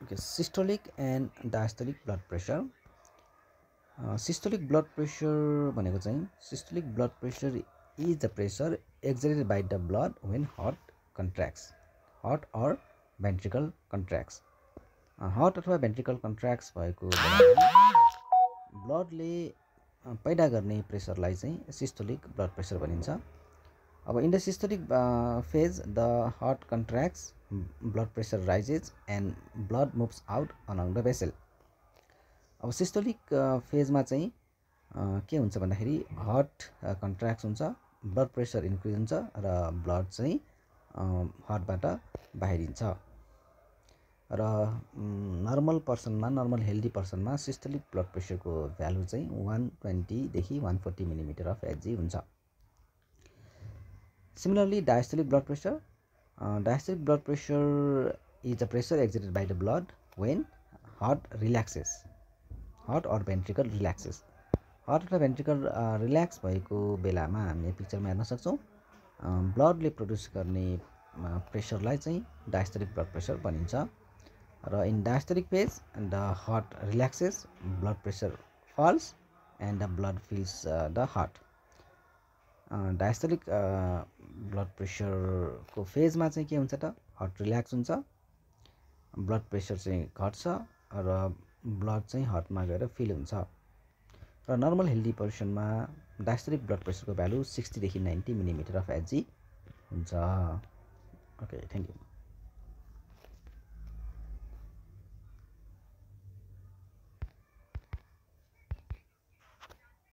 Okay, systolic and diastolic blood pressure. Systolic blood pressure भनेको चाहिँ systolic blood pressure is the pressure exerted by the blood when heart contracts, heart or ventricle contracts. Heart अथवा ventricle contracts भएको बेलामा ब्लडले पैदा गर्ने प्रेसरलाई चाहिँ systolic blood pressure भनिन्छ. अब in the systolic phase the heart contracts, blood pressure rises and blood moves out along the vessel. अब systolic फेजमा चाहिँ के हुन्छ भन्दाखेरि हार्ट कन्ट्र्याक्ट हुन्छ, ब्लड प्रेसर इन्क्रिज हुन्छ र ब्लड चाहिँ हार्टबाट बाहिरिन्छ. र नर्मल पर्सनमा, नर्मल हेल्दी पर्सनमा सिस्टोलिक ब्लड प्रेसरको भ्यालु चाहिँ 120 देखि 140 मिलिमिटर अफ एचजी हुन्छ. Similarly, diastolic blood pressure. Diastolic blood pressure is the pressure exerted by the blood when heart relaxes, heart or ventricle relaxes. Heart or ventricle relax भएको बेलामा हामीले पिक्चरमा हेर्न सक्छौं. ब्लडले produce गर्ने प्रेसरलाई चाहिँ diastolic blood pressure भनिन्छ. र in diastolic phase the heart relaxes, blood pressure falls and the blood fills the heart. Diastolic blood प्रेसरको फेजमा चाहिँ के हुन्छ त, हार्ट रिल्याक्स हुन्छ, ब्लड प्रेसर चाहिँ घट्छ र ब्लड चाहिँ हार्टमा गएर फिल हुन्छ. र नर्मल हेल्दी पर्सनमा डायस्टोलिक ब्लड प्रेसरको भ्यालु 60 देखि 90 मिलिमिटर अफ एचजी हुन्छ. Okay, thank you.